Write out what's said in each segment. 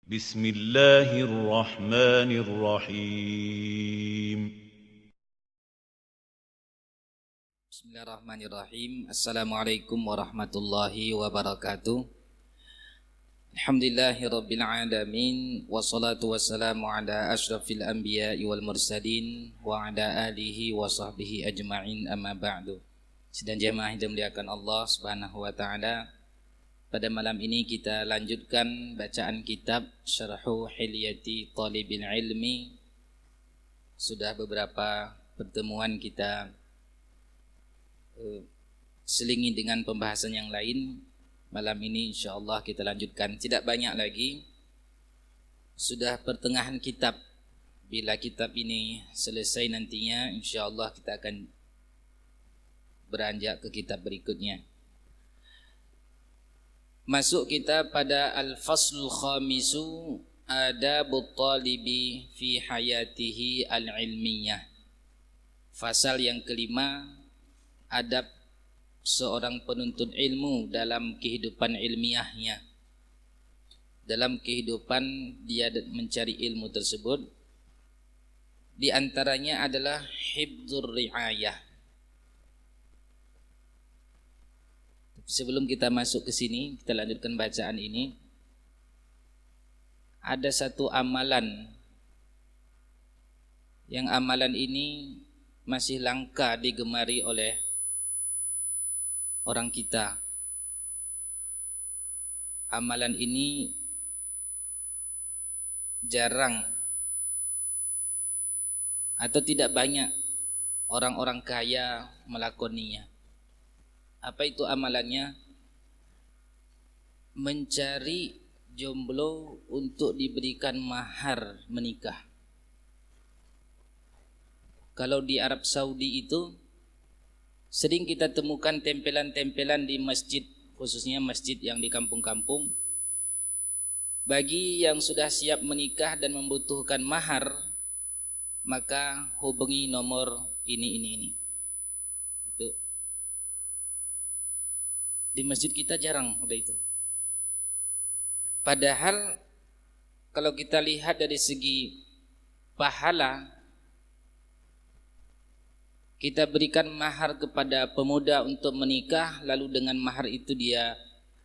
بسم الله الرحمن الرحيم Bismillahirrahmanirrahim. Assalamualaikum warahmatullahi wabarakatuh. Alhamdulillahirabbil alamin wassalatu wassalamu ala asyrafil anbiya'i wal mursalin wa ala alihi wa sahbihi ajma'in amma ba'du. Sidang jemaah yang dimuliakan Allah Subhanahu wa taala, pada malam ini kita lanjutkan bacaan kitab Syarhu Hilyati Thalibil Ilmi. Sudah beberapa pertemuan kita selingi dengan pembahasan yang lain. Malam ini insyaallah kita lanjutkan, tidak banyak lagi. Sudah pertengahan kitab. Bila kitab ini selesai nantinya insyaallah kita akan beranjak ke kitab berikutnya. Masuk kita pada al-faslul khamisu, adabut talibi fi hayatihi al-ilmiyah. Fasal yang kelima, adab seorang penuntut ilmu dalam kehidupan ilmiahnya. Dalam kehidupan dia mencari ilmu tersebut, di antaranya adalah hifdzur riayah. Sebelum kita masuk ke sini, kita lanjutkan bacaan ini. Ada satu amalan, yang amalan ini masih langka digemari oleh orang kita. Amalan ini jarang atau tidak banyak orang-orang kaya melakoninya. Apa itu amalannya? Mencari jomblo untuk diberikan mahar menikah. Kalau di Arab Saudi itu sering kita temukan tempelan-tempelan di masjid, khususnya masjid yang di kampung-kampung. Bagi yang sudah siap menikah dan membutuhkan mahar, maka hubungi nomor ini. Itu di masjid kita jarang udah itu. Padahal kalau kita lihat dari segi pahala, kita berikan mahar kepada pemuda untuk menikah, lalu dengan mahar itu dia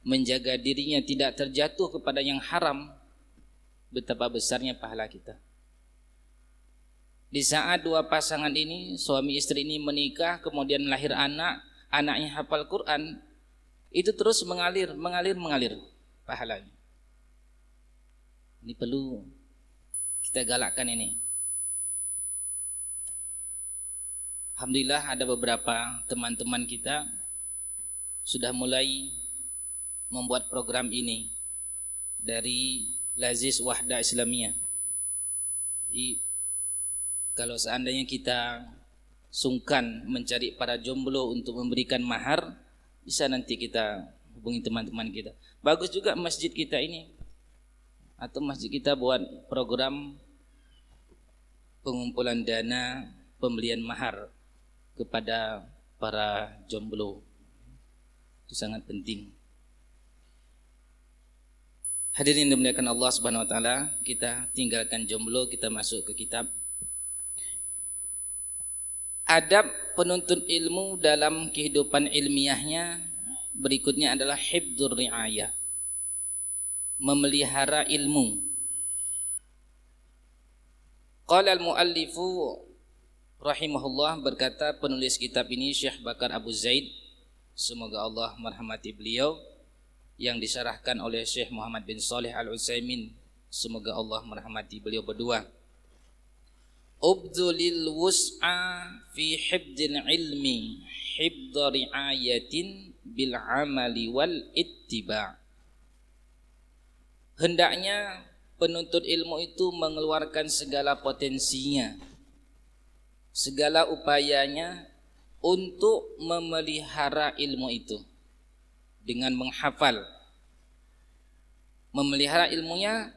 menjaga dirinya tidak terjatuh kepada yang haram, betapa besarnya pahala kita. Di saat dua pasangan ini, suami istri ini menikah, kemudian lahir anak, anaknya hafal Quran, itu terus mengalir pahalanya. Ini perlu kita galakkan ini. Alhamdulillah ada beberapa teman-teman kita sudah mulai membuat program ini dari Lazis Wahda Islamiyah. Jadi, kalau seandainya kita sungkan mencari para jomblo untuk memberikan mahar, bisa nanti kita hubungi teman-teman kita. Bagus juga masjid kita ini, atau masjid kita buat program pengumpulan dana pembelian mahar kepada para jomblo. Itu sangat penting. Hadirin yang dimuliakan Allah Subhanahu wa taala, kita tinggalkan jomblo, kita masuk ke kitab. Adab penuntut ilmu dalam kehidupan ilmiahnya berikutnya adalah hifdzur riayah, memelihara ilmu. Qala al-muallifu rahimahullah, berkata penulis kitab ini Syekh Bakar Abu Zaid, semoga Allah merahmati beliau, yang disyarahkan oleh Syekh Muhammad bin Shalih Al-Utsaimin, semoga Allah merahmati beliau berdua. Ubdulil wus'a fi hifdzil ilmi hifdza riayatin bil amali wal ittiba'. Hendaknya penuntut ilmu itu mengeluarkan segala potensinya, segala upayanya untuk memelihara ilmu itu dengan menghafal. Memelihara ilmunya,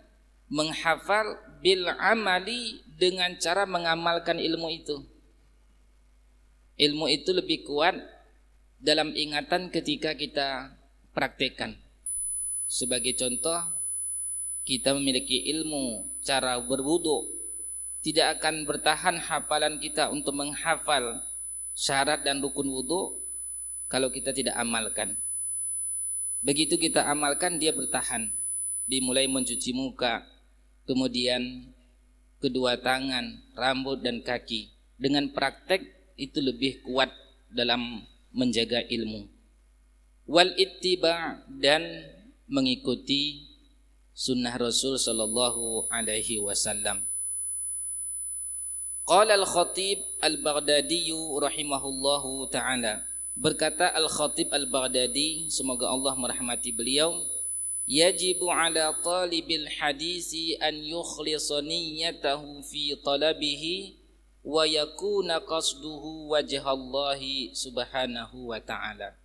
menghafal, bil amali, dengan cara mengamalkan ilmu itu. Ilmu itu lebih kuat dalam ingatan ketika kita praktekkan. Sebagai contoh, kita memiliki ilmu cara berwudu, tidak akan bertahan hafalan kita untuk menghafal syarat dan rukun wudu kalau kita tidak amalkan. Begitu kita amalkan, dia bertahan. Dimulai mencuci muka, kemudian kedua tangan, rambut dan kaki. Dengan praktek itu lebih kuat dalam menjaga ilmu. Wal ittiba, dan mengikuti sunnah Rasul sallallahu alaihi wasallam. Qala al-Khatib al-Baghdadi rahimahullahu ta'ala. Berkata Al-Khatib al-Baghdadi, semoga Allah merahmati beliau, yajibu ala talibil hadisi an yukhlisa niyyatahu fi talabihi wa yakuna qasduhu wajhallahi subhanahu wa ta'ala.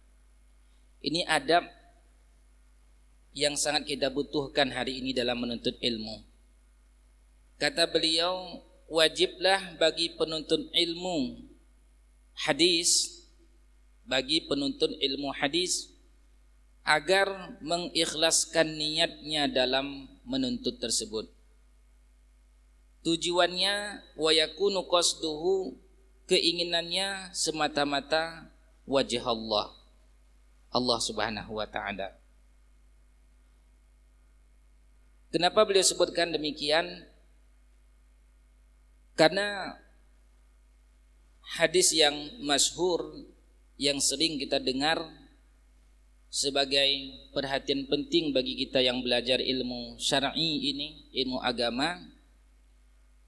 Ini adab yang sangat kita butuhkan hari ini dalam menuntut ilmu. Kata beliau, wajiblah bagi penuntut ilmu hadis, bagi penuntut ilmu hadis agar mengikhlaskan niatnya dalam menuntut tersebut. Tujuannya wa yakunu qasduhu, keinginannya semata-mata wajah Allah Subhanahu wa ta'ala. Kenapa beliau sebutkan demikian? Karena hadis yang masyhur yang sering kita dengar sebagai perhatian penting bagi kita yang belajar ilmu syar'i ini, ilmu agama,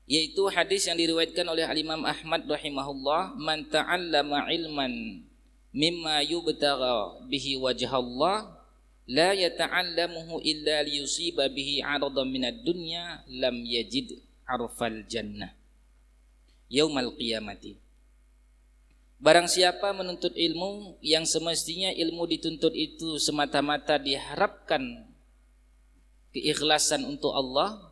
yaitu hadis yang diriwayatkan oleh Imam Ahmad rahimahullah, man ta'allama ilman mimma yubtagha bihi wajhallah la yata'allamuhu illa liyusiba bihi 'aradan minad dunya lam yajid arfal jannah yaumal qiyamati. Barang siapa menuntut ilmu yang semestinya ilmu dituntut itu semata-mata diharapkan keikhlasan untuk Allah,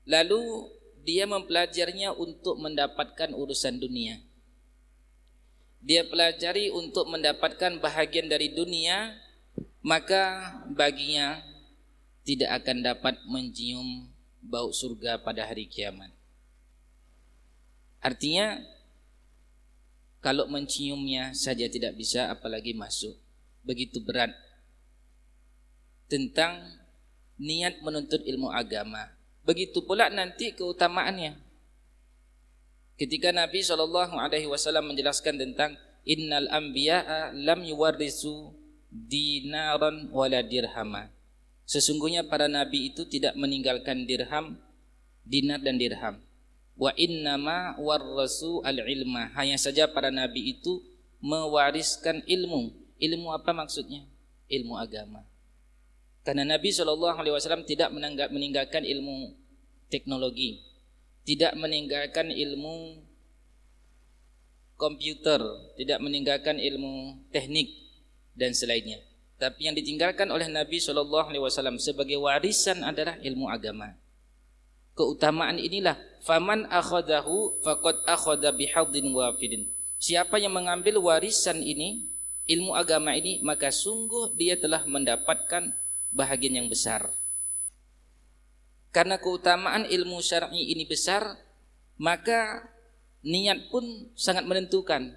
lalu dia mempelajarinya untuk mendapatkan urusan dunia, dia pelajari untuk mendapatkan bahagian dari dunia, maka baginya tidak akan dapat mencium bau surga pada hari kiamat. Artinya kalau menciumnya saja tidak bisa, apalagi masuk. Begitu berat tentang niat menuntut ilmu agama. Begitu pula nanti keutamaannya. Ketika Nabi SAW menjelaskan tentang innal anbiya'a lam yuwarrisu dinaran wala dirhama. Sesungguhnya para nabi itu tidak meninggalkan dirham, dinar dan dirham. Wa innama warrasu al-ilma, hanya saja para nabi itu mewariskan ilmu. Ilmu apa maksudnya? Ilmu agama. Karena Nabi SAW tidak meninggalkan ilmu teknologi, tidak meninggalkan ilmu komputer, tidak meninggalkan ilmu teknik dan selainnya. Tapi yang ditinggalkan oleh Nabi SAW sebagai warisan adalah ilmu agama. Keutamaan inilah faman akhadahu faqad akhadha bihadzin wafidin. Siapa yang mengambil warisan ini, ilmu agama ini, maka sungguh dia telah mendapatkan bahagian yang besar. Karena keutamaan ilmu syar'i ini besar, maka niat pun sangat menentukan.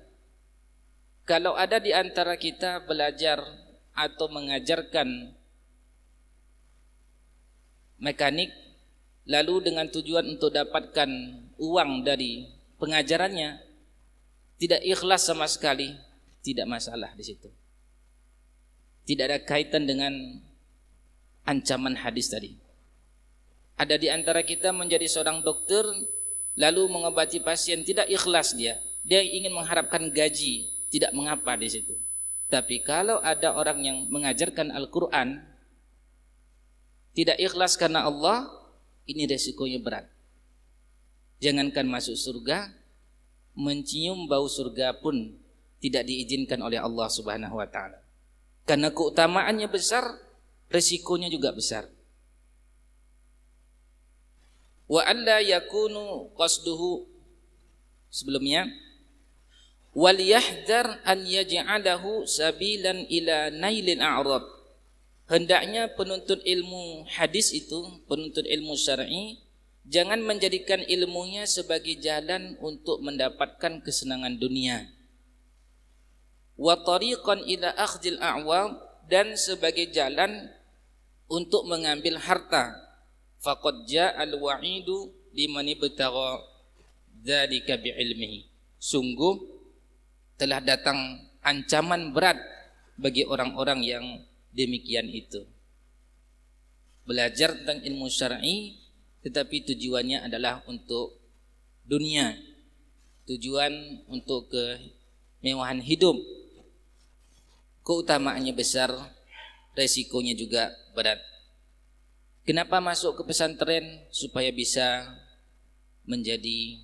Kalau ada di antara kita belajar atau mengajarkan mekanik, lalu dengan tujuan untuk dapatkan uang dari pengajarannya, tidak ikhlas sama sekali, tidak masalah di situ. Tidak ada kaitan dengan ancaman hadis tadi. Ada di antara kita menjadi seorang dokter, lalu mengobati pasien, tidak ikhlas dia ingin mengharapkan gaji, tidak mengapa di situ. Tapi kalau ada orang yang mengajarkan Al-Quran, tidak ikhlas karena Allah, ini resikonya berat. Jangankan masuk surga, mencium bau surga pun tidak diizinkan oleh Allah Subhanahu wa ta'ala. Karena keutamaannya besar, resikonya juga besar. Wa alla yakunu qasduhu, sebelumnya wal yahdhar an yaj'alahu sabilan ila nailil a'rad. hendaknya penuntut ilmu hadis itu, penuntut ilmu syar'i, jangan menjadikan ilmunya sebagai jalan untuk mendapatkan kesenangan dunia. Wa tariqan ila akhdil a'wam, dan sebagai jalan untuk mengambil harta. Faqad ja'al wa'idu liman ibtagha dzalika bi'ilmihi. Sungguh telah datang ancaman berat bagi orang-orang yang demikian itu. Belajar tentang ilmu syar'i tetapi tujuannya adalah untuk dunia, tujuan untuk kemewahan hidup. Keutamaannya besar, resikonya juga berat. Kenapa masuk ke pesantren? Supaya bisa menjadi,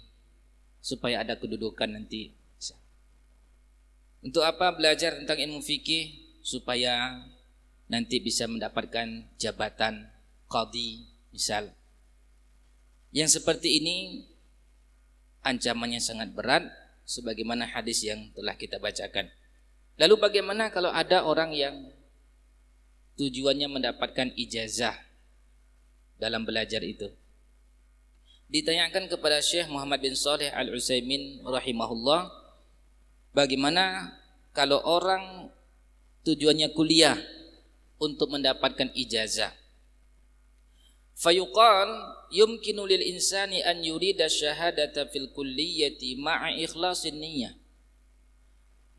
supaya ada kedudukan nanti. Untuk apa belajar tentang ilmu fikih? Supaya nanti bisa mendapatkan jabatan qadhi misal. Yang seperti ini ancamannya sangat berat, sebagaimana hadis yang telah kita bacakan. Lalu bagaimana kalau ada orang yang tujuannya mendapatkan ijazah dalam belajar itu? Ditanyakan kepada Syekh Muhammad bin Shalih Al-Utsaimin rahimahullah, bagaimana kalau orang tujuannya kuliah untuk mendapatkan ijazah? Fayuqal yumkinu lil insani an yurida syahadata fil kulliyati ma'a ikhlasin niyyah.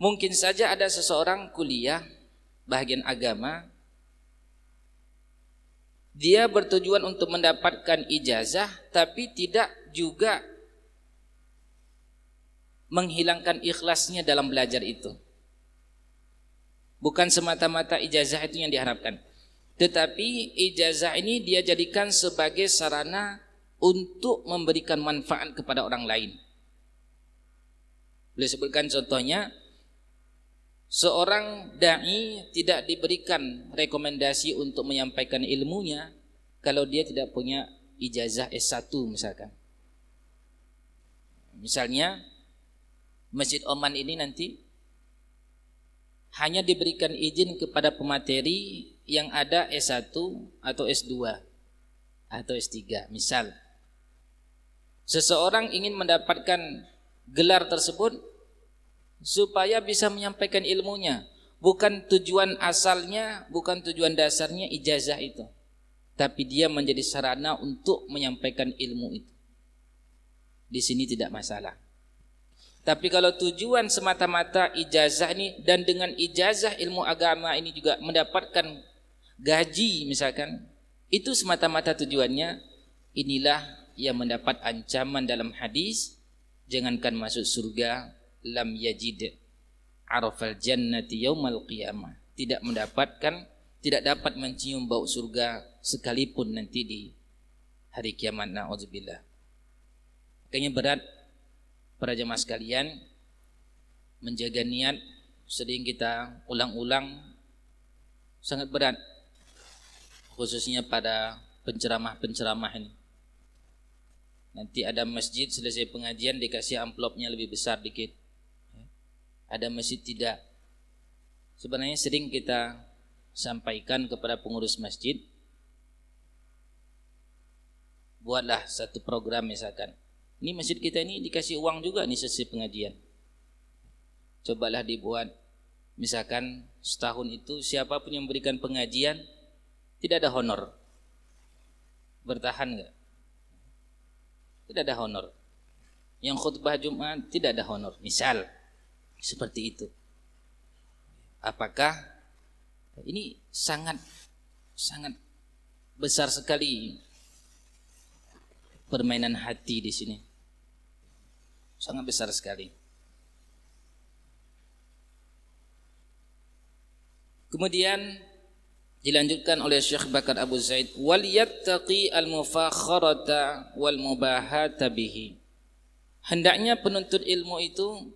Mungkin saja ada seseorang kuliah bahagian agama, dia bertujuan untuk mendapatkan ijazah tapi tidak juga menghilangkan ikhlasnya dalam belajar itu. Bukan semata-mata ijazah itu yang diharapkan, tetapi ijazah ini dia jadikan sebagai sarana untuk memberikan manfaat kepada orang lain. Boleh sebutkan contohnya, seorang da'i tidak diberikan rekomendasi untuk menyampaikan ilmunya kalau dia tidak punya ijazah S1 misalkan. Misalnya Masjid Oman ini nanti hanya diberikan izin kepada pemateri yang ada S1 atau S2 atau S3 misal. Seseorang ingin mendapatkan gelar tersebut supaya bisa menyampaikan ilmunya. Bukan tujuan asalnya, bukan tujuan dasarnya ijazah itu, tapi dia menjadi sarana untuk menyampaikan ilmu itu. Di sini tidak masalah. Tapi kalau tujuan semata-mata ijazah ini, dan dengan ijazah ilmu agama ini juga mendapatkan gaji misalkan, itu semata-mata tujuannya, inilah yang mendapat ancaman dalam hadis, jangankan masuk surga, lam yajid arafal jannati yaumal qiyamah, tidak mendapatkan, tidak dapat mencium bau surga sekalipun nanti di hari kiamat. Na'udzubillah. Makanya berat para jemaah sekalian menjaga niat, sering kita ulang-ulang, sangat berat, khususnya pada penceramah-penceramah ini. Nanti ada masjid selesai pengajian dikasih amplopnya lebih besar dikit, ada masjid tidak. Sebenarnya sering kita sampaikan kepada pengurus masjid, buatlah satu program misalkan, ini masjid kita ini dikasih uang juga nih selesai pengajian, cobalah dibuat misalkan setahun itu siapapun yang memberikan pengajian tidak ada honor, bertahan enggak? Tidak ada honor. Yang khutbah Jumat tidak ada honor, misal seperti itu. Apakah ini sangat besar sekali permainan hati di sini, sangat besar sekali. Kemudian dilanjutkan oleh Syekh Bakar Abu Zaid, wal yattaqi al-mufakharata wal mubahata bihi. Hendaknya penuntut ilmu itu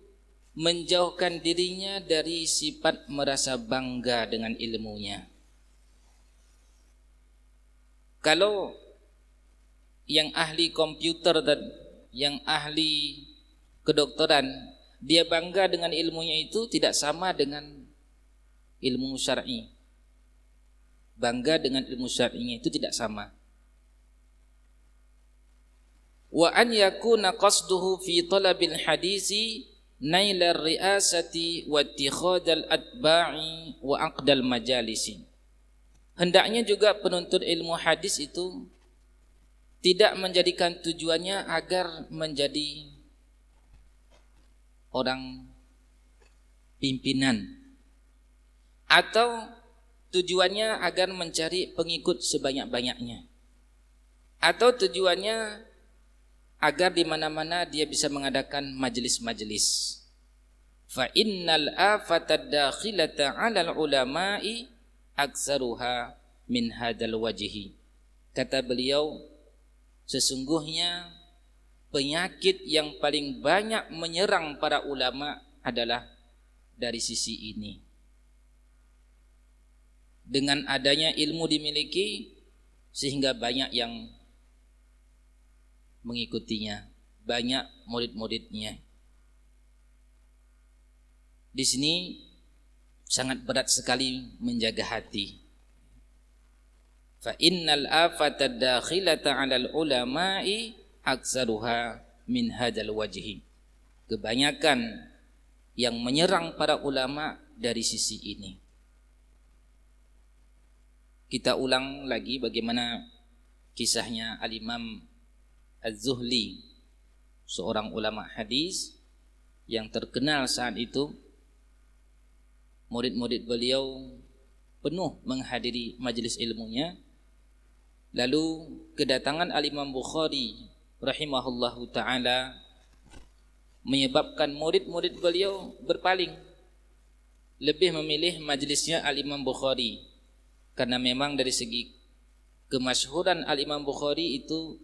menjauhkan dirinya dari sifat merasa bangga dengan ilmunya. Kalau yang ahli komputer dan yang ahli kedokteran, dia bangga dengan ilmunya itu tidak sama dengan ilmu syar'i. bangga dengan ilmu syar'inya itu tidak sama. Wa an yakuna qasduhu fi talabil hadisi nailar riasati wa ittikhadal atba'i wa aqdal majalisi. Hendaknya juga penuntut ilmu hadis itu tidak menjadikan tujuannya agar menjadi orang pimpinan, atau tujuannya agar mencari pengikut sebanyak-banyaknya, atau tujuannya agar di mana-mana dia bisa mengadakan majelis-majelis. Fa innal afatad dakhilata 'alal ulama'i aktsaruha min hadzal wajhi. Kata beliau, sesungguhnya penyakit yang paling banyak menyerang para ulama adalah dari sisi ini. Dengan adanya ilmu dimiliki sehingga banyak yang mengikutinya, banyak murid-muridnya. Di sini sangat berat sekali menjaga hati. Fa innal afata dakhilata 'alal ulama'i aktsaruha min hadzal wajhi. Kebanyakan yang menyerang para ulama dari sisi ini. Kita ulang lagi bagaimana kisahnya Al-Imam Az-Zuhli, seorang ulama hadis yang terkenal saat itu. Murid-murid beliau penuh menghadiri majelis ilmunya. Lalu kedatangan Al-Imam Bukhari rahimahullahu ta'ala menyebabkan murid-murid beliau berpaling, lebih memilih majelisnya Al-Imam Bukhari, karena memang dari segi kemasyhuran Al-Imam Bukhari itu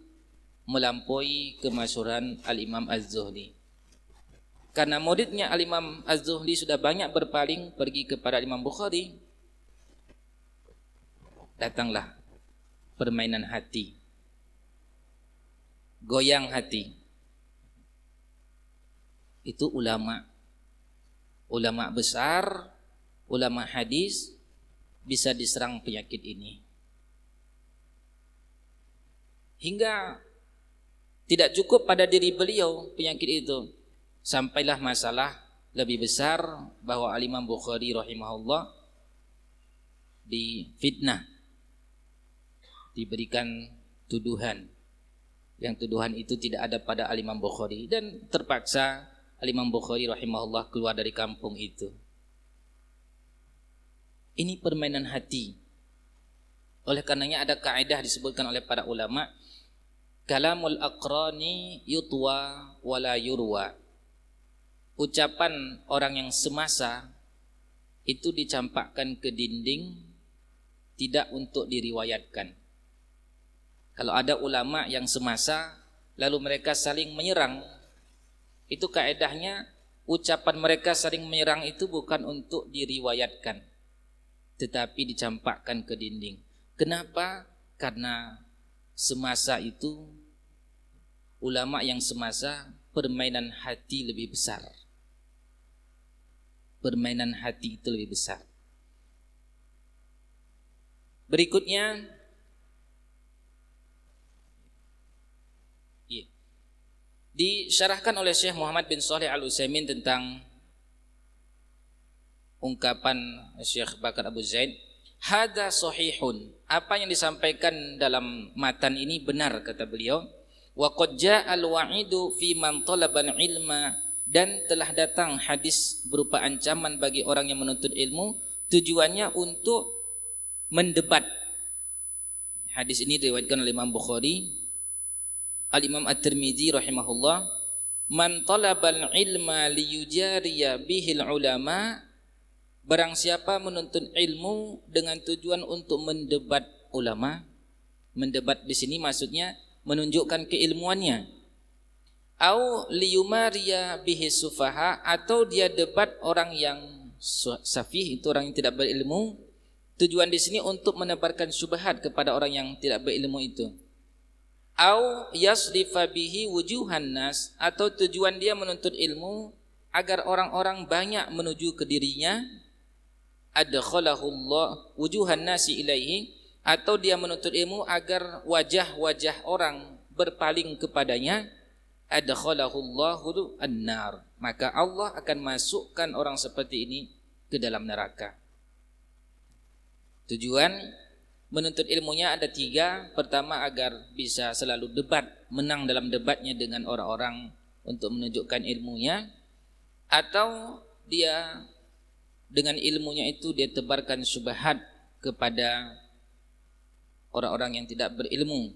melampaui kemasyhuran Al-Imam Az-Zuhli. Karena muridnya Al-Imam Az-Zuhli sudah banyak berpaling pergi kepada Imam Bukhari, datanglah permainan hati, goyang hati. Itu ulama besar, ulama hadis bisa diserang penyakit ini. Hingga tidak cukup pada diri beliau penyakit itu, sampailah masalah lebih besar bahwa Al-Imam Bukhari rahimahullah difitnah, diberikan tuduhan, yang tuduhan itu tidak ada pada Al-Imam Bukhari, dan terpaksa Al-Imam Bukhari rahimahullah keluar dari kampung itu. Ini permainan hati. Oleh karenanya ada kaidah disebutkan oleh para ulama, kalamul aqrani yutwa wala yurwa. Ucapan orang yang semasa itu dicampakkan ke dinding, tidak untuk diriwayatkan. Kalau ada ulama yang semasa lalu mereka saling menyerang, itu kaedahnya ucapan mereka saling menyerang itu bukan untuk diriwayatkan, tetapi dicampakkan ke dinding. Kenapa? Karena semasa itu, ulama yang semasa, permainan hati lebih besar. Permainan hati itu lebih besar. Berikutnya, disyarahkan oleh Syekh Muhammad bin Shalih Al-Utsaimin tentang ungkapan Syekh Bakar Abu Zaid, hadza sahihun. Apa yang disampaikan dalam matan ini benar, kata beliau. Wa qad ja'al wa'idu fi man talabal ilma, dan telah datang hadis berupa ancaman bagi orang yang menuntut ilmu, tujuannya untuk mendebat. Hadis ini diriwayatkan oleh Imam Bukhari, Al-Imam At-Tirmidzi rahimahullah, man talabal ilma liyujariya bihil ulama, barang siapa menuntut ilmu dengan tujuan untuk mendebat ulama. Mendebat di sini maksudnya menunjukkan keilmuannya. Au liyumariya bihi sufaha, atau dia debat orang yang safih, itu orang yang tidak berilmu. Tujuan di sini untuk menebarkan syubhat kepada orang yang tidak berilmu itu. Au yasrifa bihi wujuhan nas, atau tujuan dia menuntut ilmu agar orang-orang banyak menuju ke dirinya. adkhalahu Allah wujuhan nasi ilaihi, atau dia menuntut ilmu agar wajah-wajah orang berpaling kepadanya, adkhalahu Allahu an-nar, maka Allah akan masukkan orang seperti ini ke dalam neraka. Tujuan menuntut ilmunya ada 3. Pertama, agar bisa selalu debat, menang dalam debatnya dengan orang-orang untuk menunjukkan ilmunya, atau dia dengan ilmunya itu dia tebarkan syubhat kepada orang-orang yang tidak berilmu,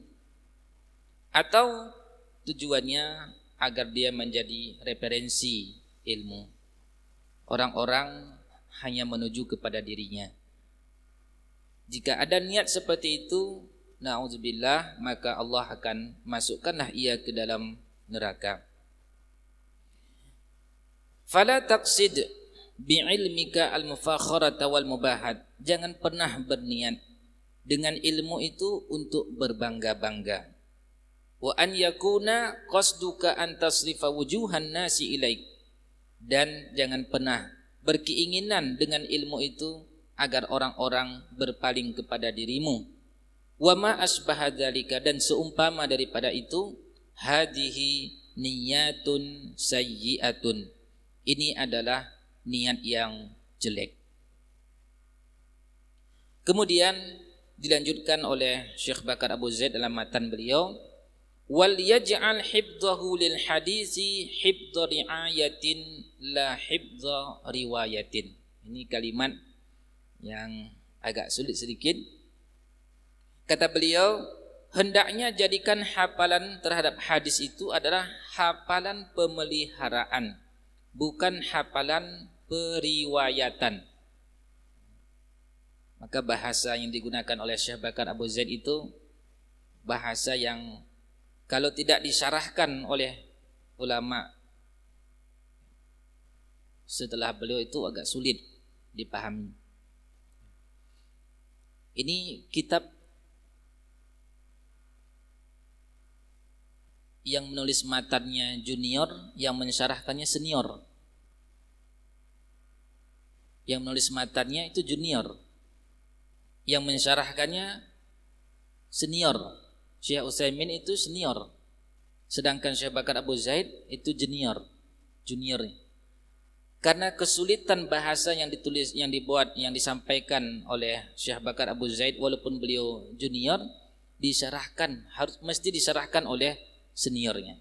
atau tujuannya agar dia menjadi referensi ilmu. Orang-orang hanya menuju kepada dirinya. Jika ada niat seperti itu, na'udzubillah, maka Allah akan masukkanlah ia ke dalam neraka. Fala taqsid bi'ilmika al-mufakharata wal mubahat. Jangan pernah berniat dengan ilmu itu untuk berbangga-bangga. Wa an yakuna qasduka an tasrifa wujuhan nasi ilaik. Dan jangan pernah berkeinginan dengan ilmu itu agar orang-orang berpaling kepada dirimu. Wa ma asbaha dzalika, dan seumpama daripada itu, hadhihi niyatun sayyi'atun. Ini adalah niat yang jelek. Kemudian dilanjutkan oleh Syekh Bakar Abu Zaid dalam matan beliau, wal yaj'al hifdhahu lil hadisi hifdha riayatin la hifdha riwayatin. Ini kalimat yang agak sulit sedikit. Kata beliau, hendaknya jadikan hafalan terhadap hadis itu adalah hafalan pemeliharaan, bukan hafalan periwayatan. Maka bahasa yang digunakan oleh Syekh Bakar Abu Zaid itu bahasa yang kalau tidak disyarahkan oleh ulama setelah beliau itu agak sulit dipahami. Ini kitab yang menulis matannya junior, yang mensyarahkannya senior. Yang menulis matannya itu junior, yang mensyarahkannya senior. Syekh Utsaimin itu senior, sedangkan Syekh Bakar Abu Zaid itu junior. Karena kesulitan bahasa yang ditulis, yang dibuat, yang disampaikan oleh Syekh Bakar Abu Zaid, walaupun beliau junior, disyarahkan, harus mesti disyarahkan oleh seniornya.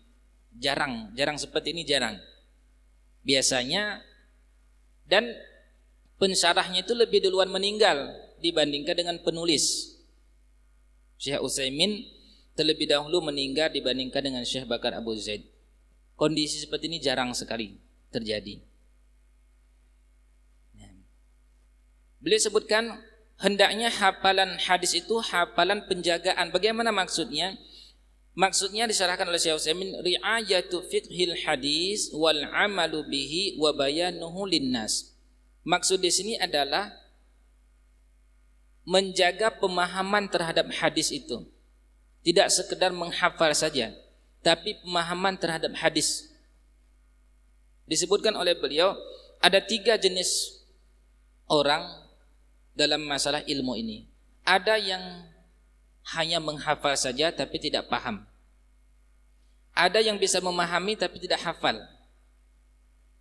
Jarang seperti ini, jarang. Biasanya, dan pensyarahnya itu lebih duluan meninggal dibandingkan dengan penulis. Syekh Utsaimin terlebih dahulu meninggal dibandingkan dengan Syekh Bakar Abu Zaid. Kondisi seperti ini jarang sekali terjadi. Beliau sebutkan hendaknya hafalan hadis itu hafalan penjagaan. Bagaimana maksudnya? Maksudnya disyarahkan oleh Syekh Utsaimin, ri'ayatu fiqhil hadis wal amalu bihi wa bayanuhu linnas. Maksud di sini adalah menjaga pemahaman terhadap hadis itu. Tidak sekedar menghafal saja, tapi pemahaman terhadap hadis. Disebutkan oleh beliau ada 3 jenis orang dalam masalah ilmu ini. Ada yang hanya menghafal saja tapi tidak paham. Ada yang bisa memahami tapi tidak hafal.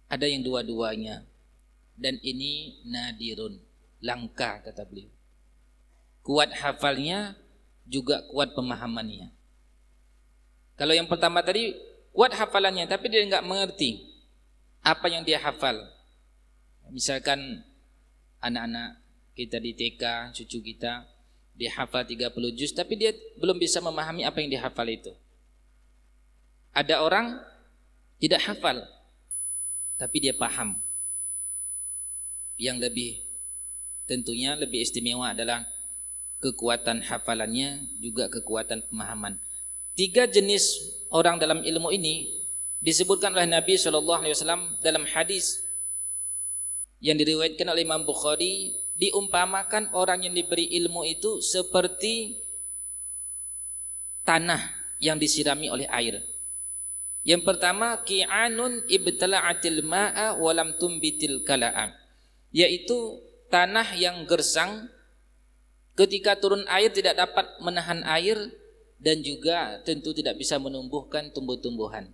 Ada yang dua-duanya. Dan ini nadirun, langka kata beliau. Kuat hafalnya juga kuat pemahamannya. Kalau yang pertama tadi kuat hafalannya tapi dia enggak mengerti apa yang dia hafal. Misalkan anak-anak kita di TK, cucu kita, dia hafal 30 juz tapi dia belum bisa memahami apa yang dihafal itu. Ada orang tidak hafal tapi dia paham. Yang lebih tentunya lebih istimewa adalah kekuatan hafalannya juga kekuatan pemahaman. 3 jenis orang dalam ilmu ini disebutkan oleh Nabi SAW dalam hadis yang diriwayatkan oleh Imam Bukhari. Diumpamakan orang yang diberi ilmu itu seperti tanah yang disirami oleh air. Yang pertama, ki'anun ibtala'atil ma'a walam tumbitil kala'a, yaitu tanah yang gersang, ketika turun air tidak dapat menahan air, dan juga tentu tidak bisa menumbuhkan tumbuh-tumbuhan.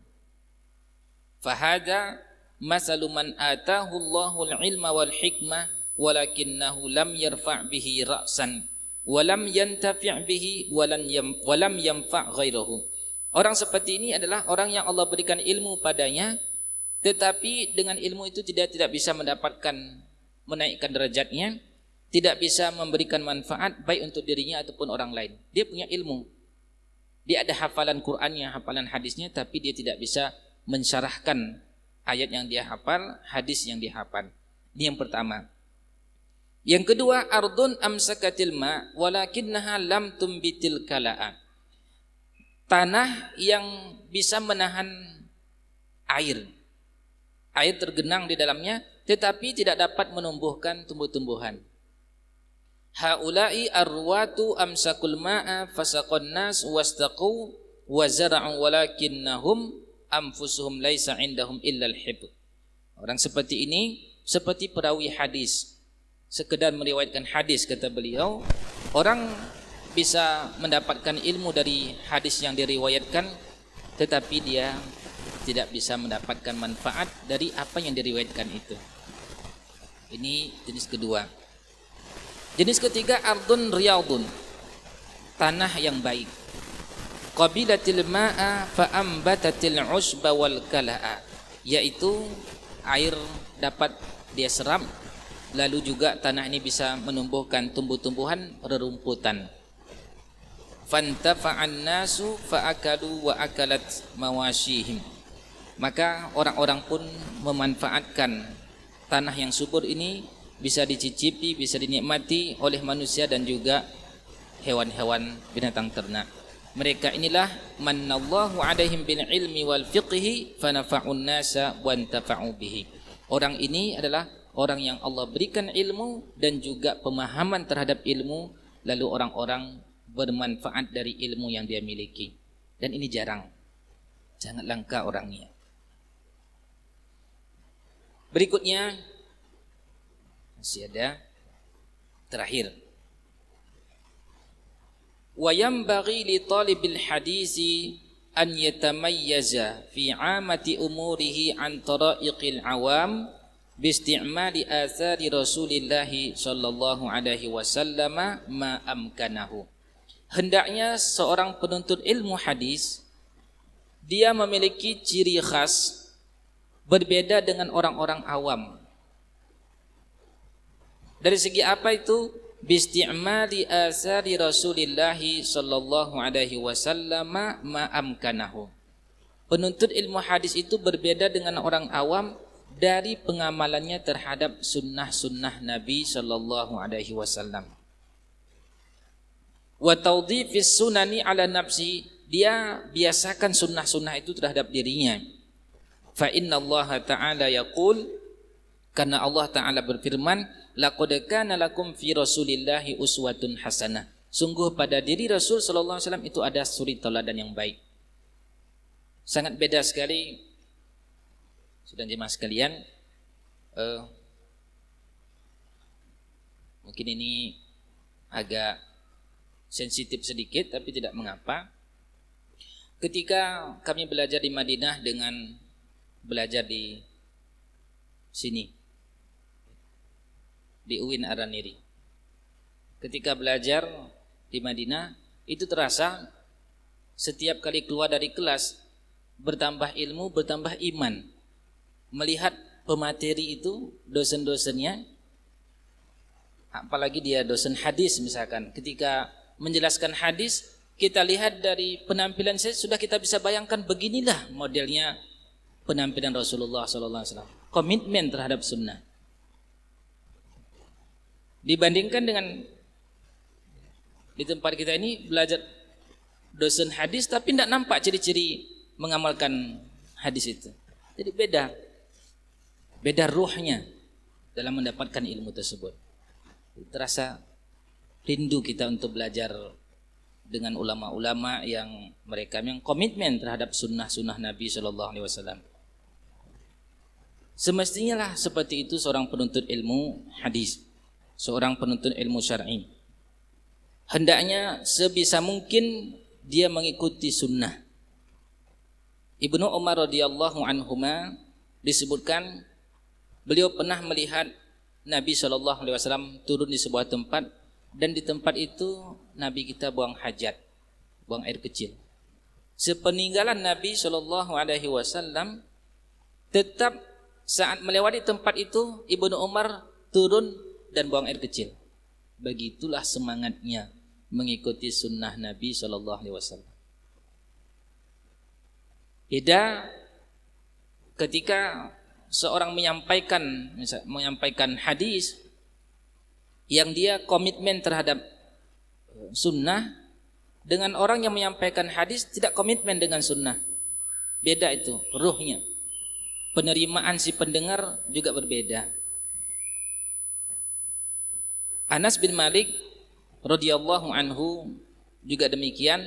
Fahada masalu man atahu Allahul ilma wal hikmah walakinnahu lam yarfa' bihi ra'san wa lam yantafi' bihi wa lam yanfa' ghairahu. Orang seperti ini adalah orang yang Allah berikan ilmu padanya, tetapi dengan ilmu itu tidak bisa mendapatkan menaikkan derajatnya, tidak bisa memberikan manfaat baik untuk dirinya ataupun orang lain. Dia punya ilmu, dia ada hafalan Qur'annya, hafalan hadisnya, tapi dia tidak bisa mensyarahkan ayat yang dia hafal, hadis yang dia hafal. Ini yang pertama. Yang kedua, ardun amsakatil ma walakinnaha lam tumbitil kala'a. Tanah yang bisa menahan air. Air tergenang di dalamnya, tetapi tidak dapat menumbuhkan tumbuh-tumbuhan. Haula'i arwatu amsakul ma'a fasaqan nas wastaqu wa zara'u walakinnahum anfusuhum laisa indahum illal hibd. Orang seperti ini seperti perawi hadis, sekedar meriwayatkan hadis, kata beliau. Orang bisa mendapatkan ilmu dari hadis yang diriwayatkan, tetapi dia tidak bisa mendapatkan manfaat dari apa yang diriwayatkan itu. Ini jenis kedua. Jenis ketiga, ardun riyadun, tanah yang baik. Qabilatil ma'a fa'ambatatil usba wal kala'a, yaitu air dapat dia serap, lalu juga tanah ini bisa menumbuhkan tumbuh-tumbuhan, rerumputan. Fantafa'an nasu fa'akalu wa akalat mawashihim, maka orang-orang pun memanfaatkan tanah yang subur ini, bisa dicicipi, bisa dinikmati oleh manusia dan juga hewan-hewan binatang ternak. Mereka inilah manallahu alaihim bil ilmi wal fiqhi fanafa'un nasa wa antafa'u bihi. Orang ini adalah orang yang Allah berikan ilmu dan juga pemahaman terhadap ilmu, lalu orang-orang bermanfaat dari ilmu yang dia miliki. Dan ini jarang, sangat langka orangnya. Berikutnya masih ada terakhir. Wa yanbaghi li talibil hadisi an yatamayyaza fi 'amati umurihi an tara'iqil awam bi isti'mali athari Rasulillah sallallahu alaihi wasallam ma amkanahu. Hendaknya seorang penuntut ilmu hadis dia memiliki ciri khas berbeda dengan orang-orang awam. Dari segi apa itu? Bisti'mali asari Rasulillah sallallahu alaihi wasallam ma amkanahu. Penuntut ilmu hadis itu berbeda dengan orang awam dari pengamalannya terhadap sunnah-sunnah Nabi sallallahu alaihi wasallam. Wa tawdhifis sunani ala nafsi, dia biasakan sunnah-sunnah itu terhadap dirinya. Fa inna Allah ta'ala yaqul, karena Allah Ta'ala berfirman, laqad kana lakum fi Rasulillahi uswatun hasanah. Sungguh pada diri Rasul sallallahu alaihi wasallam itu ada suri teladan yang baik. Sangat beda sekali, saudara jemaah sekalian. Mungkin ini agak sensitif sedikit, tapi tidak mengapa. Ketika kami belajar di Madinah dengan belajar di sini, di UIN Araniri, ketika belajar di Madinah itu terasa setiap kali keluar dari kelas bertambah ilmu, bertambah iman. Melihat pemateri itu, dosen-dosennya, apalagi dia dosen hadis misalkan, ketika menjelaskan hadis, kita lihat dari penampilan saya sudah kita bisa bayangkan beginilah modelnya penampilan Rasulullah SAW. Komitmen terhadap sunnah. Dibandingkan dengan di tempat kita ini belajar dosen hadis tapi tidak nampak ciri-ciri mengamalkan hadis itu. Jadi beda ruhnya dalam mendapatkan ilmu tersebut. Terasa rindu kita untuk belajar dengan ulama-ulama yang mereka yang komitmen terhadap sunnah-sunnah Nabi SAW. Semestinya lah seperti itu seorang penuntut ilmu hadis. seorang penuntut ilmu syar'i, hendaknya sebisa mungkin dia mengikuti sunnah. Ibnu Umar radhiyallahu anhuma disebutkan beliau pernah melihat Nabi SAW turun di sebuah tempat, dan di tempat itu Nabi kita buang hajat, buang air kecil. Sepeninggalan Nabi SAW, tetap saat melewati tempat itu Ibnu Umar turun dan buang air kecil. Begitulah semangatnya mengikuti sunnah Nabi SAW. Beda ketika seorang menyampaikan hadis yang dia komitmen terhadap sunnah, dengan orang yang menyampaikan hadis tidak komitmen dengan sunnah. Beda itu ruhnya. Penerimaan si pendengar juga berbeda. Anas bin Malik radhiyallahu anhu juga demikian.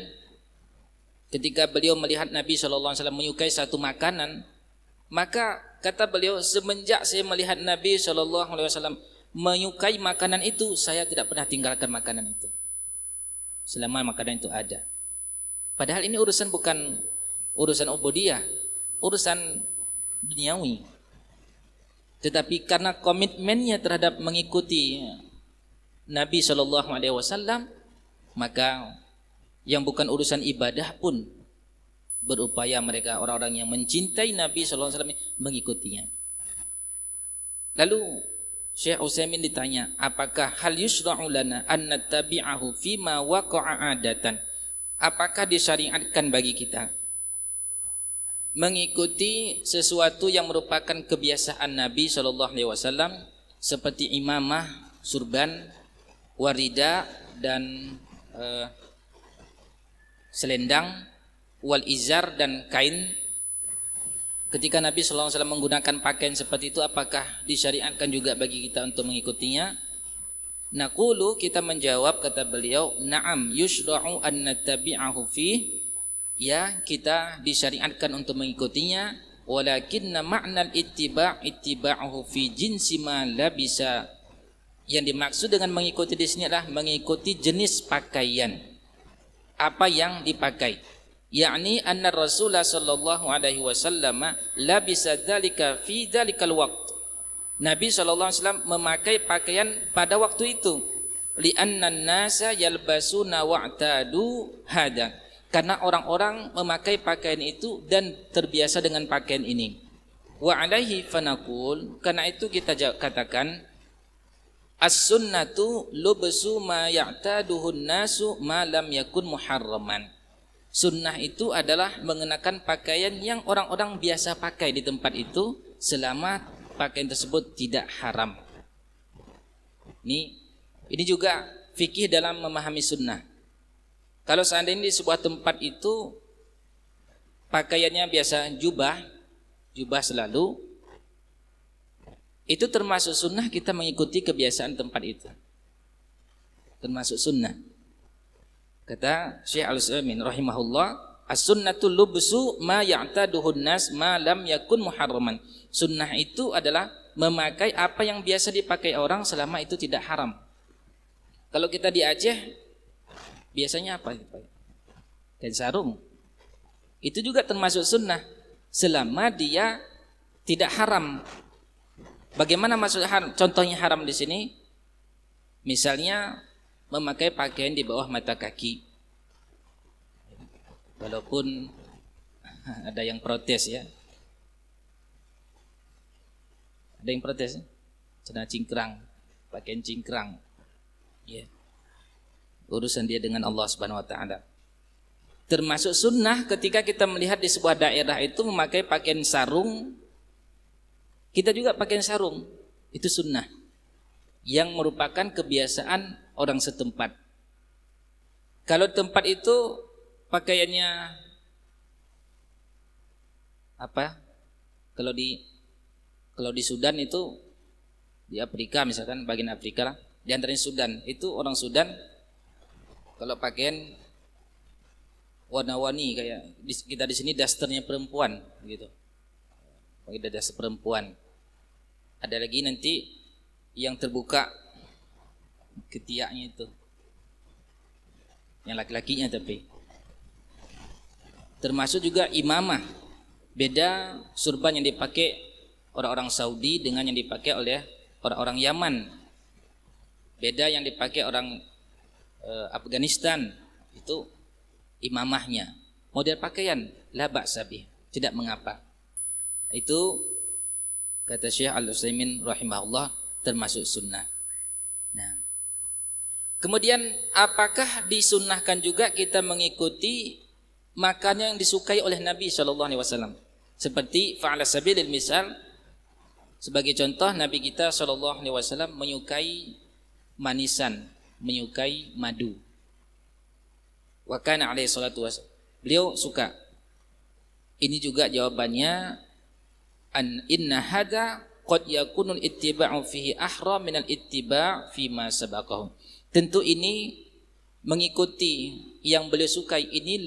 Ketika beliau melihat Nabi SAW menyukai satu makanan, maka kata beliau, semenjak saya melihat Nabi SAW menyukai makanan itu, saya tidak pernah tinggalkan makanan itu selama makanan itu ada. Padahal ini bukan urusan ubudiyah, urusan duniawi. Tetapi karena komitmennya terhadap mengikuti Nabi SAW, maka yang bukan urusan ibadah pun berupaya mereka orang-orang yang mencintai Nabi SAW mengikutinya. Lalu Syekh Utsaimin ditanya, apakah hal yusra'u lana an nattabi'ahu fima waqa'a adatan? Apakah disyariatkan bagi kita mengikuti sesuatu yang merupakan kebiasaan Nabi SAW seperti imamah, surban, warida dan selendang, wal izar dan kain? Ketika Nabi SAW menggunakan pakaian seperti itu, apakah disyariatkan juga bagi kita untuk mengikutinya? Naqulu, kita menjawab, kata beliau, na'am yushra'u an nattabi'ahu fi, ya kita disyariatkan untuk mengikutinya, walakinna ma'nal ittiba'uhu fi jinsi ma labisa. Yang dimaksud dengan mengikuti di sini adalah mengikuti jenis pakaian, apa yang dipakai. Yakni anna Rasulullah sallallahu alaihi wasallam labisa dzalika fi dzalikal waqt. Nabi sallallahu alaihi wasallam memakai pakaian pada waktu itu. Li anna an-nasa yalbasuna wa'tadu hada. Karena orang-orang memakai pakaian itu dan terbiasa dengan pakaian ini. Wa alaihi fanaqul, karena itu kita katakan as-sunnatu lubsu ma ya'taduhu an-nasu ma lam yakun muharraman. Sunnah itu adalah mengenakan pakaian yang orang-orang biasa pakai di tempat itu selama pakaian tersebut tidak haram. Ini juga fikih dalam memahami sunnah. Kalau seandainya di sebuah tempat itu pakaiannya biasa jubah selalu, itu termasuk sunnah, kita mengikuti kebiasaan tempat itu. Termasuk sunnah. Kata Syekh Al-Utsaimin rahimahullah, as-sunnatu lubsu ma ya'taduhun nas ma lam yakun muharraman. Sunnah itu adalah memakai apa yang biasa dipakai orang selama itu tidak haram. Kalau kita di Aceh biasanya apa? Kain sarung. Itu juga termasuk sunnah selama dia tidak haram. Bagaimana maksud haram? Contohnya haram di sini, misalnya memakai pakaian di bawah mata kaki. Walaupun ada yang protes ya. Ada yang protes ya? Celana cingkrang, pakaian cingkrang. Ya. Urusan dia dengan Allah Subhanahu wa taala. Termasuk sunnah ketika kita melihat di sebuah daerah itu memakai pakaian sarung, kita juga pakaian sarung. Itu sunnah yang merupakan kebiasaan orang setempat. Kalau tempat itu pakaiannya apa? Kalau di Sudan itu, di Afrika misalkan, bagian Afrika lah, di antaranya Sudan, itu orang Sudan kalau pakaian warna-warni kayak kita di sini dasternya perempuan gitu. Pakai daster perempuan. Ada lagi nanti yang terbuka ketiaknya itu. Yang laki-lakinya tapi. Termasuk juga imamah. Beda surban yang dipakai orang-orang Saudi dengan yang dipakai oleh orang-orang Yaman. Beda yang dipakai orang Afghanistan, itu imamahnya. Model pakaian la ba'sa bih, tidak mengapa. Itu kata Syekh Al-Utsaimin rahimahullah termasuk sunnah. Nah, kemudian apakah disunnahkan juga kita mengikuti makanan yang disukai oleh Nabi SAW? Seperti fa'ala sabilil misal, sebagai contoh Nabi kita SAW menyukai manisan, menyukai madu. Wa kana alaihi salatu wassalam, beliau suka. Ini juga jawabannya, an inna hada qad yakunul ittiba'u fihi ahra minal ittiba' fi ma sabaqahu. Tentu ini mengikuti yang beliau sukai ini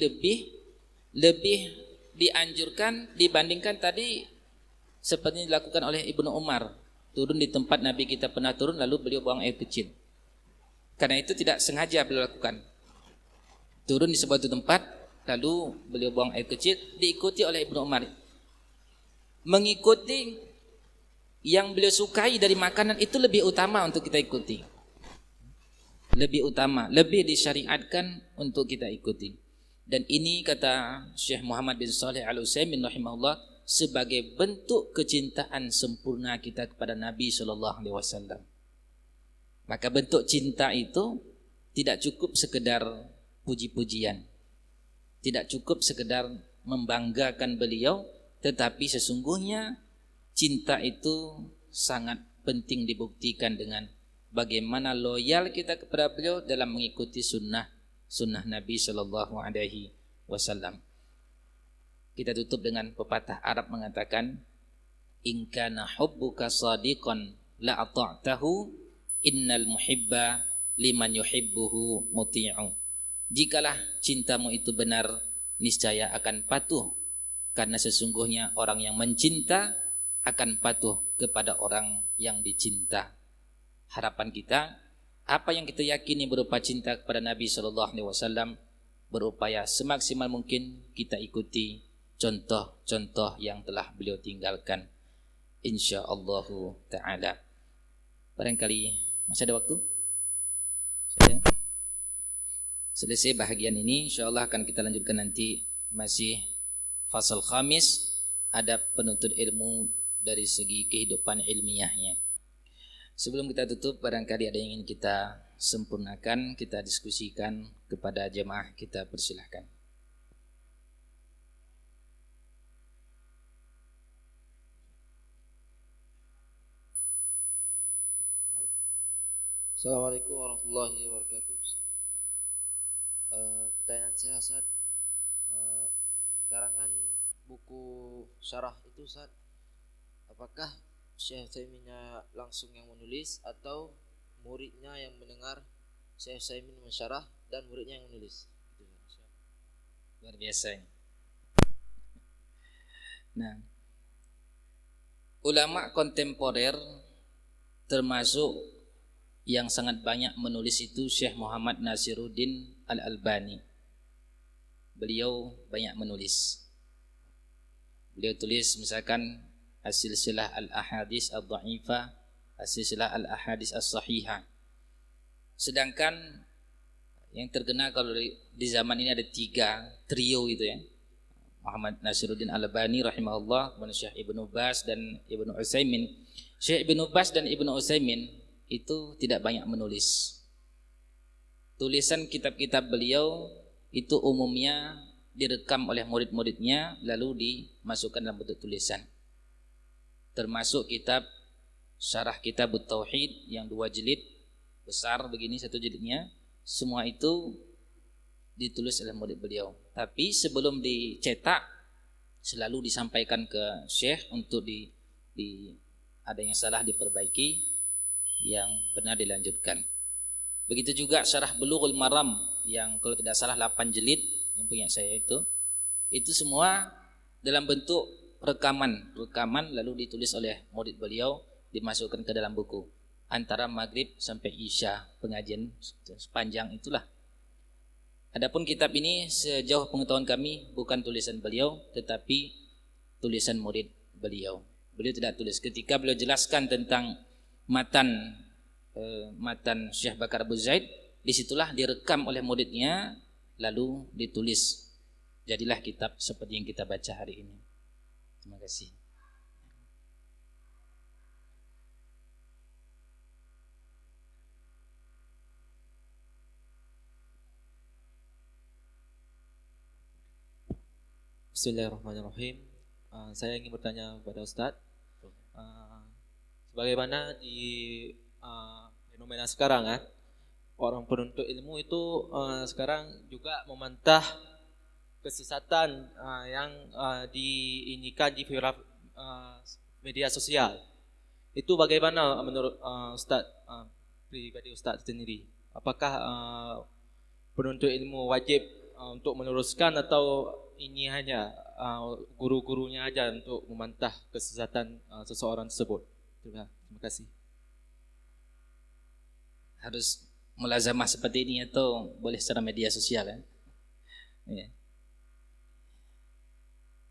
lebih dianjurkan dibandingkan tadi seperti yang dilakukan oleh Ibnu Umar, turun di tempat Nabi kita pernah turun lalu beliau buang air kecil. Karena itu tidak sengaja beliau lakukan. Turun di sebuah tempat lalu beliau buang air kecil, diikuti oleh Ibnu Umar. Mengikuti yang beliau sukai dari makanan itu lebih utama untuk kita ikuti. Lebih utama, lebih disyariatkan untuk kita ikuti. Dan ini kata Syekh Muhammad bin Shalih Al-Utsaimin rahimahullah sebagai bentuk kecintaan sempurna kita kepada Nabi SAW. Maka bentuk cinta itu tidak cukup sekedar puji-pujian, tidak cukup sekedar membanggakan beliau, tetapi sesungguhnya cinta itu sangat penting dibuktikan dengan bagaimana loyal kita kepada beliau dalam mengikuti sunnah Nabi Sallallahu Alaihi Wasallam. Kita tutup dengan pepatah Arab mengatakan, in kana hubbuka sadiqan la ata'tahu innal muhibba liman yuhibbuhu muti'u. Jikalah cintamu itu benar, niscaya akan patuh, karena sesungguhnya orang yang mencinta akan patuh kepada orang yang dicinta. Harapan kita, apa yang kita yakini berupa cinta kepada Nabi SAW, berupaya semaksimal mungkin kita ikuti contoh-contoh yang telah beliau tinggalkan, insyaallah ta'ala. Barangkali masih ada waktu? Selesai bahagian ini, insyaallah akan kita lanjutkan nanti. Masih fasal khamis, adab penuntut ilmu dari segi kehidupan ilmiahnya. Sebelum kita tutup, barangkali ada yang ingin kita sempurnakan, kita diskusikan kepada jemaah, kita persilahkan. Assalamualaikum warahmatullahi wabarakatuh. Pertanyaan saya, Ustaz, karangan buku syarah itu, Ustaz, apakah Syekh Utsaiminnya langsung yang menulis atau muridnya yang mendengar Syekh Utsaimin mensyarah dan muridnya yang menulis? Luar biasa. Nah, ulama kontemporer termasuk yang sangat banyak menulis itu Syekh Muhammad Nasiruddin Al-Albani. Beliau banyak menulis. Beliau tulis misalkan As-Silsilah Al-Ahadits Ad-Dha'ifah, As-Silsilah Al-Ahadits As-Sahihah. Sedangkan yang terkenal kalau di zaman ini ada 3 trio itu ya. Muhammad Nasiruddin Al-Albani rahimahullah, Syekh Ibnu Baz dan Ibnu Utsaimin. Syekh Ibnu Baz dan Ibnu Utsaimin itu tidak banyak menulis. Tulisan kitab-kitab beliau itu umumnya direkam oleh murid-muridnya lalu dimasukkan dalam bentuk tulisan. Termasuk kitab syarah kitab Tauhid yang 2 jilid besar begini, 1 jilidnya, semua itu ditulis oleh murid beliau. Tapi sebelum dicetak selalu disampaikan ke Syekh untuk ada yang salah diperbaiki, yang benar dilanjutkan. Begitu juga syarah Bulughul Maram yang kalau tidak salah 8 jilid yang punya saya itu semua dalam bentuk rekaman lalu ditulis oleh murid beliau, dimasukkan ke dalam buku. antara maghrib sampai isya, pengajian sepanjang itulah. Adapun kitab ini sejauh pengetahuan kami bukan tulisan beliau, tetapi tulisan murid beliau. Beliau tidak tulis. Ketika beliau jelaskan tentang matan Syekh Bakar Abu Zaid, disitulah direkam oleh muridnya, lalu ditulis. Jadilah kitab seperti yang kita baca hari ini. Terima kasih. Bismillahirrahmanirrahim. Saya ingin bertanya kepada Ustadz, sebagaimana di fenomena sekarang orang penuntut ilmu itu sekarang juga membantah kesesatan yang diinikan di media sosial. Itu bagaimana menurut Ustadz, pribadi Ustadz sendiri? Apakah penuntut ilmu wajib untuk meneruskan atau ini hanya guru-gurunya aja untuk membantah kesesatan seseorang tersebut? Terima kasih. Harus mulazamah seperti ini atau boleh secara media sosial ya?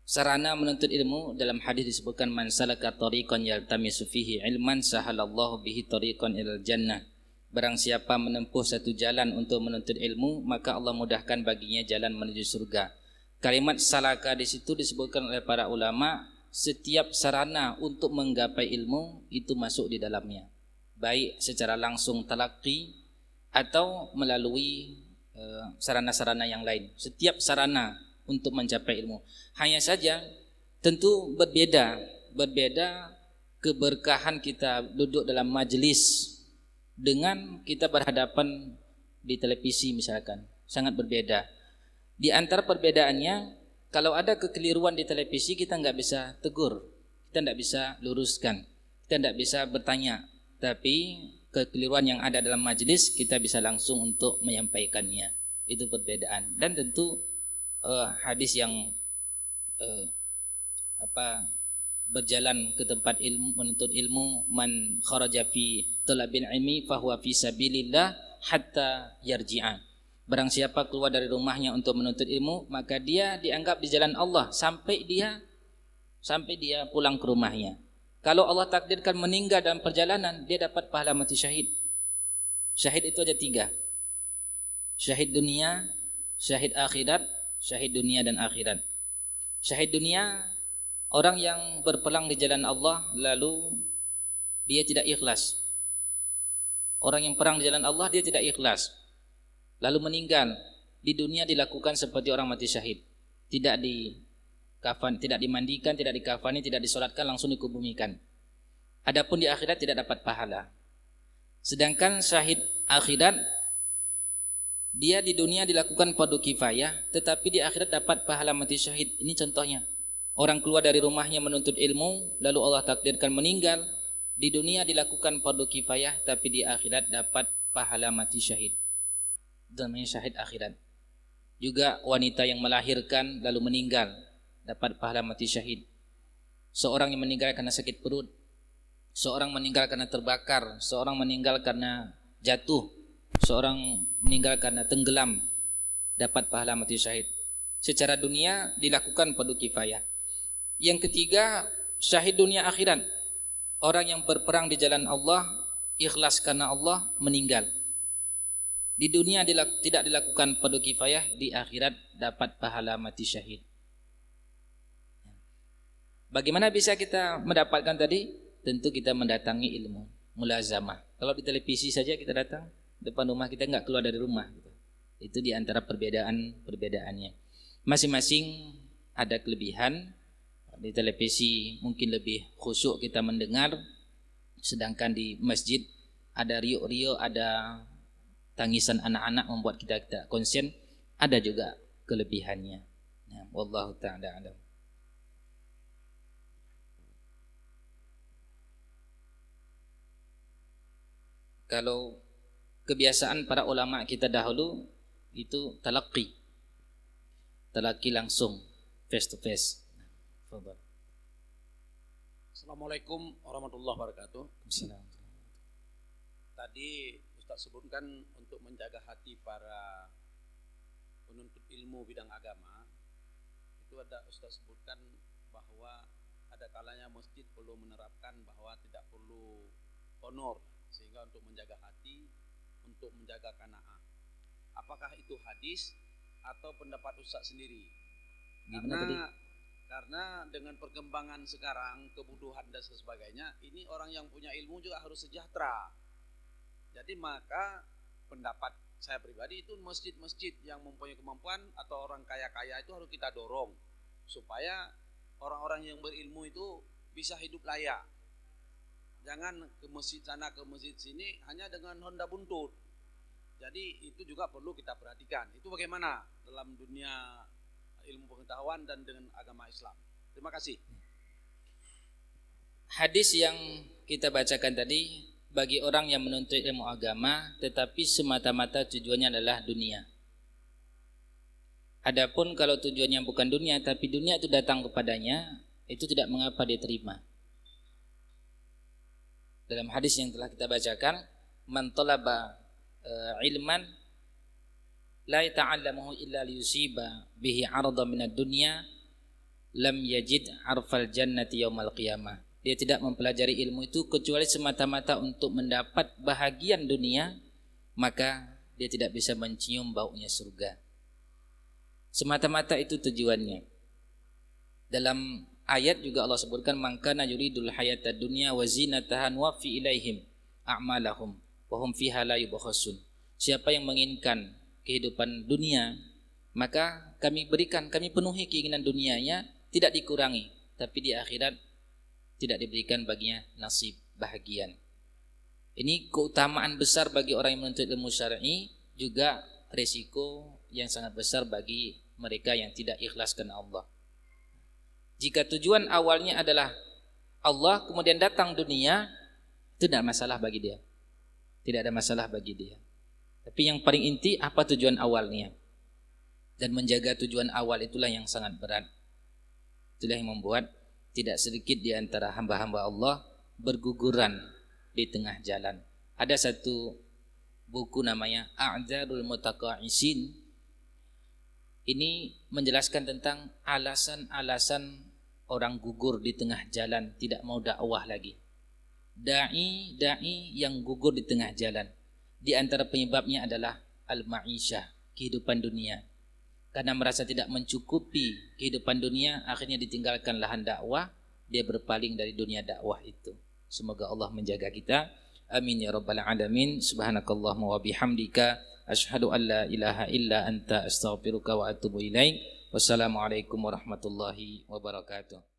Sarana menuntut ilmu dalam hadis disebutkan man salaka tariqan yaltamisu fihi ilman sahalallahu bihi tariqan ilal jannah. Barang siapa menempuh satu jalan untuk menuntut ilmu, maka Allah mudahkan baginya jalan menuju surga. Kalimat salaka di situ disebutkan oleh para ulama, setiap sarana untuk menggapai ilmu itu masuk di dalamnya, baik secara langsung talaqi atau melalui sarana-sarana yang lain. Setiap sarana untuk mencapai ilmu. Hanya saja tentu berbeda keberkahan kita duduk dalam majlis dengan kita berhadapan di televisi misalkan, sangat berbeda. Di antara perbedaannya, kalau ada kekeliruan di televisi kita nggak bisa tegur, kita nggak bisa luruskan, kita nggak bisa bertanya. Tapi kekeliruan yang ada dalam majlis kita bisa langsung untuk menyampaikannya. Itu perbedaan. Dan tentu hadis yang berjalan ke tempat ilmu, menuntut ilmu, man kharaja fi talabil ilmi fahuwa fi sabilillah hatta yarji'a. Barang siapa keluar dari rumahnya untuk menuntut ilmu, maka dia dianggap di jalan Allah sampai dia pulang ke rumahnya. Kalau Allah takdirkan meninggal dalam perjalanan, dia dapat pahala mati syahid. Syahid itu ada 3. Syahid dunia, syahid akhirat, syahid dunia dan akhirat. Syahid dunia, orang yang berperang di jalan Allah lalu dia tidak ikhlas. Orang yang perang di jalan Allah dia tidak ikhlas, lalu meninggal. Di dunia dilakukan seperti orang mati syahid, tidak dikafan, tidak dimandikan, tidak dikafani, tidak disolatkan, langsung dikubumikan. Adapun di akhirat tidak dapat pahala. Sedangkan syahid akhirat, dia di dunia dilakukan fardu kifayah, tetapi di akhirat dapat pahala mati syahid. Ini contohnya. Orang keluar dari rumahnya menuntut ilmu, lalu Allah takdirkan meninggal. Di dunia dilakukan fardu kifayah, tapi di akhirat dapat pahala mati syahid. Namanya syahid akhirat. Juga wanita yang melahirkan lalu meninggal, dapat pahala mati syahid. Seorang yang meninggal karena sakit perut, seorang meninggal karena terbakar, seorang meninggal karena jatuh, seorang meninggal karena tenggelam, dapat pahala mati syahid. Secara dunia dilakukan fardu kifayah. Yang ketiga, syahid dunia akhirat. Orang yang berperang di jalan Allah, ikhlas karena Allah, meninggal. Di dunia tidak dilakukan fardu kifayah, di akhirat dapat pahala mati syahid. Bagaimana bisa kita mendapatkan tadi? Tentu kita mendatangi ilmu, mulazamah. Kalau di televisi saja kita datang, depan rumah kita enggak keluar dari rumah. Itu di antara perbedaannya. Masing-masing ada kelebihan. Di televisi mungkin lebih khusyuk kita mendengar, sedangkan di masjid ada riuk-riuk, ada tangisan anak-anak membuat kita konsen. Ada juga kelebihannya. Nah, wallahu ta'ala alam. Kalau kebiasaan para ulama kita dahulu itu talaqi langsung, face to face. Assalamualaikum warahmatullahi wabarakatuh. tadi Ustaz sebutkan untuk menjaga hati para penuntut ilmu bidang agama, itu ada Ustaz sebutkan bahwa ada kalanya masjid perlu menerapkan bahwa tidak perlu honor, sehingga untuk menjaga hati, untuk menjaga qanaah. Apakah itu hadis atau pendapat Ustaz sendiri? Karena dengan perkembangan sekarang, kebutuhan dan sebagainya, ini orang yang punya ilmu juga harus sejahtera. Jadi maka pendapat saya pribadi itu masjid-masjid yang mempunyai kemampuan atau orang kaya-kaya itu harus kita dorong supaya orang-orang yang berilmu itu bisa hidup layak. Jangan ke masjid sana ke masjid sini hanya dengan Honda buntut. Jadi itu juga perlu kita perhatikan. Itu bagaimana dalam dunia ilmu pengetahuan dan dengan agama Islam. Terima kasih. Hadis yang kita bacakan tadi bagi orang yang menuntut ilmu agama tetapi semata-mata tujuannya adalah dunia. Adapun kalau tujuannya bukan dunia tapi dunia itu datang kepadanya, itu tidak mengapa dia terima. Dalam hadis yang telah kita bacakan, man talaba ilman la yata'allamuhu illa liyusiba bihi 'aradan minad dunya lam yajid 'arfal jannati yaumal qiyamah. Dia tidak mempelajari ilmu itu kecuali semata-mata untuk mendapat bahagian dunia, maka dia tidak bisa mencium baunya surga. Semata-mata itu tujuannya. Dalam ayat juga Allah sebutkan man kana yuridul hayatad dunya wa zinataha nuwaffi ilaihim a'malahum wa hum fiha la yubkhasun. Siapa yang menginginkan kehidupan dunia, maka kami berikan, kami penuhi keinginan dunianya, tidak dikurangi, tapi di akhirat tidak diberikan baginya nasib bahagian. Ini keutamaan besar bagi orang yang menuntut ilmu syar'i, juga resiko yang sangat besar bagi mereka yang tidak ikhlas karena Allah. Jika tujuan awalnya adalah Allah, kemudian datang dunia, itu tidak masalah bagi dia. Tidak ada masalah bagi dia. Tapi yang paling inti, apa tujuan awalnya? Dan menjaga tujuan awal itulah yang sangat berat. Itulah yang membuat tidak sedikit di antara hamba-hamba Allah berguguran di tengah jalan. Ada satu buku namanya A'dzarul Mutaqa'isin. Ini menjelaskan tentang alasan-alasan orang gugur di tengah jalan, tidak mau dakwah lagi. Dai yang gugur di tengah jalan. Di antara penyebabnya adalah al-ma'isyah, kehidupan dunia. Karena merasa tidak mencukupi kehidupan dunia, akhirnya ditinggalkan lahan dakwah, dia berpaling dari dunia dakwah itu. Semoga Allah menjaga kita. Amin ya rabbal alamin. Subhanakallahumma wa bihamdika asyhadu an la ilaha illa anta astaghfiruka wa atubu ilaik. Wassalamualaikum warahmatullahi wabarakatuh.